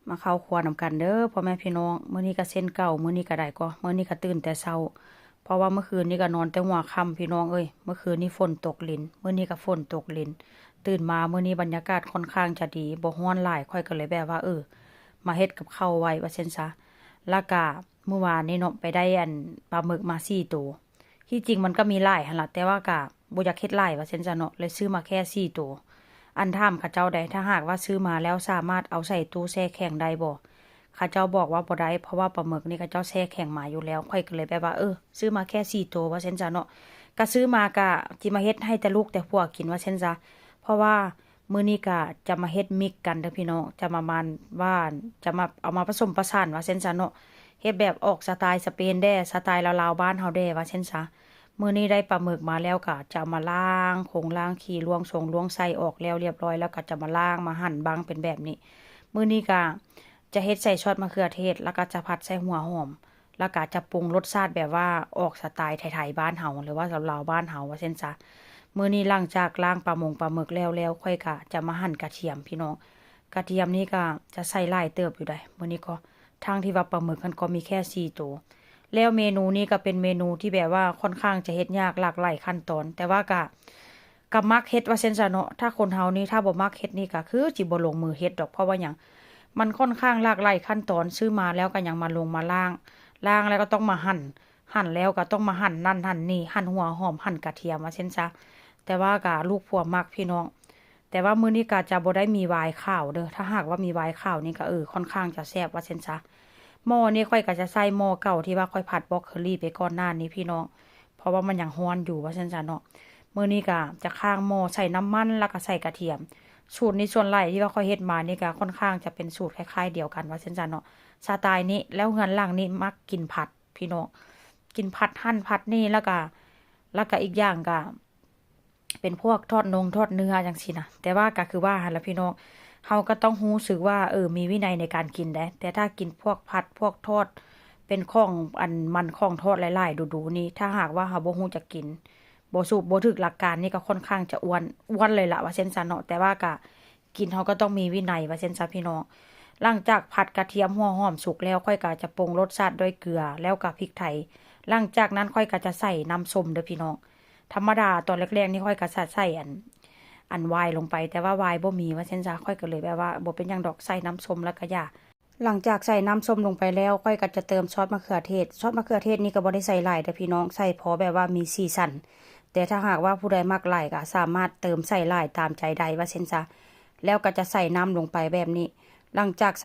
มาเข้าครัวนำกันเด้อพ่อแม่พี่น้องมื้อนี้ก็เส้นเก่ามื้อนี้ก็ได้ก็มื้อนี้ก็ตื่นแต่เช้าเพราะว่าเมื่อคืนนี้ก็นอนแต่หัวค่ำพี่น้องเอ้ยเมื่อคืนนี้ฝนตกลิ้นมื้อนี้ก็ฝนตกลิ้นตื่นมามื้อนี้บรรยากาศค่อนข้างจะดีบ่ร้อนหลายค่อยก็เลยแบบว่ามาเฮ็ดกับข้าวไว้ว่าซั่นซะแล้วก็เมื่อวานนี้เนาะไปได้ปลาหมึกมา4ตัวที่จริงมันก็มีหลายหั่นล่ะแต่ว่าก็บ่อยากเฮ็ดหลายว่าซั่นซะเนาะเลยซื้อมาแค่4ตัวอันถามเขาเจ้าใดถ้าหากว่าซื้อมาแล้วสามารถเอาใส่ตู้แช่แข็งได้บ่เขาเจ้าบอกว่าบ่ได้เพราะว่าปลาหมึกนี่เขาเจ้าแช่แข็งมาอยู่แล้วค่อยก็เลยแบบว่าซื้อมาแค่4ตัวว่าซั่นซะเนาะก็ซื้อมาก็สิมาเฮ็ดให้แต่ลูกแต่ผัวกินว่าซั่นซะเพราะว่ามื้อนี้ก็จะมาเฮ็ดมิกกันเด้อพี่น้องจะมามานว่าจะมาเอามาผสมผสานว่าซั่นซะเนาะเฮ็ดแบบออกสไตล์สเปนแด้สไตล์ลาวๆบ้านเฮาแด้ว่าซั่นซะมื้อนี้ได้ปลาหมึกมาแล้วก็จะเอามาล้างคงล้างขี้ลวงส่งลวงไส้ออกแล้วเรียบร้อยแล้วก็จะมาล้างมาหั่นบางเป็นแบบนี้มื้อนี้ก็จะเฮ็ดใส่ซอสมะเขือเทศแล้วก็จะผัดใส่หัวหอมแล้วก็จะปรุงรสชาติแบบว่าออกสไตล์ไทยๆบ้านเฮาหรือว่าลาวๆบ้านเฮาว่าซั่นซะมื้อนี้หลังจากล้างปลาหมึกแล้วค่อยก็จะมาหั่นกระเทียมพี่น้องกระเทียมนี่ก็จะใส่หลายเติบอยู่ได้มื้อนี้ก็ทางที่ว่าปลาหมึกมันก็มีแค่4ตัวแล้วเมนูนี้ก็เป็นเมนูที่แบบว่าค่อนข้างจะเฮ็ดยากหลากหลายขั้นตอนแต่ว่าก็มักเฮ็ดว่าซั่นซะเนาะถ้าคนเฮานี่ถ้าบ่มักเฮ็ดนี่ก็คือสิบ่ลงมือเฮ็ดดอกเพราะว่าหยังมันค่อนข้างหลากหลายขั้นตอนซื้อมาแล้วก็ยังมาลงมาล้างแล้วก็ต้องมาหั่นแล้วก็ต้องมาหั่นนั่นหั่นนี่หั่นหัวหอมหั่นกระเทียมว่าซั่นซะแต่ว่าก็ลูกผัวมักพี่น้องแต่ว่ามื้อนี้ก็จะบ่ได้มีไวน์ข้าวเด้อถ้าหากว่ามีไวน์ข้าวนี่ก็ค่อนข้างจะแซ่บว่าซั่นซะหม้อนี่ค่อยก็จะใส่หม้อเก่าที่ว่าค่อยผัดบรอกโคลีไปก่อนหน้านี้พี่น้องเพราะว่ามันยังร้อนอยู่ว่าซั่นซะเนาะมื้อนี้ก็จะข้างหม้อใส่น้ำมันแล้วก็ใส่กระเทียมสูตรนี้ส่วนหลายที่ว่าค่อยเฮ็ดมานี่ก็ค่อนข้างจะเป็นสูตรคล้ายๆเดียวกันว่าซั่นซะเนาะสไตล์นี้แล้วเฮือนหลังนี่มักกินผัดพี่น้องกินผัดหั่นผัดนี่แล้วก็อีกอย่างก็เป็นพวกทอดทอดเนื้อจังซี่นะแต่ว่าก็คือว่าหั่นล่ะพี่น้องเฮาก็ต้องรู้สึกว่ามีวินัยในการกินได้แต่ถ้ากินพวกผัดพวกทอดเป็นของอันมันของทอดหลายๆดูๆนี่ถ้าหากว่าเฮาบ่รู้จักกินบ่สูบบ่ถูกหลักการนี่ก็ค่อนข้างจะอ้วนเลยล่ะว่าซั่นซะเนาะแต่ว่าก็กินเฮาก็ต้องมีวินัยว่าซั่นซะพี่น้องหลังจากผัดกระเทียมหัวหอมสุกแล้วค่อยก็จะปรุงรสชาติด้วยเกลือแล้วก็พริกไทยหลังจากนั้นค่อยก็จะใส่น้ำส้มเด้อพี่น้องธรรมดาตอนแรกๆนี่ค่อยก็ใส่อันไวน์ลงไปแต่ว่าไวน์บ่มีว่าซั่นซะค่อยก็เลยแบบว่าบ่เป็นหยังดอกใส่น้ำส้มแล้วก็หลังจากใส่น้ำส้มลงไปแล้วค่อยก็จะเติมซอสมะเขือเทศซอสมะเขือเทศนี่ก็บ่ได้ใส่หลายเด้อพี่น้องใส่พอแบบว่ามีสีสันแต่ถ้าหากว่าผู้ใดมักหลายก็สามารถเติมใส่หลายตามใจใดว่าซั่นซะแล้วก็จะใส่น้ำลงไปแบบนี้หลังจาก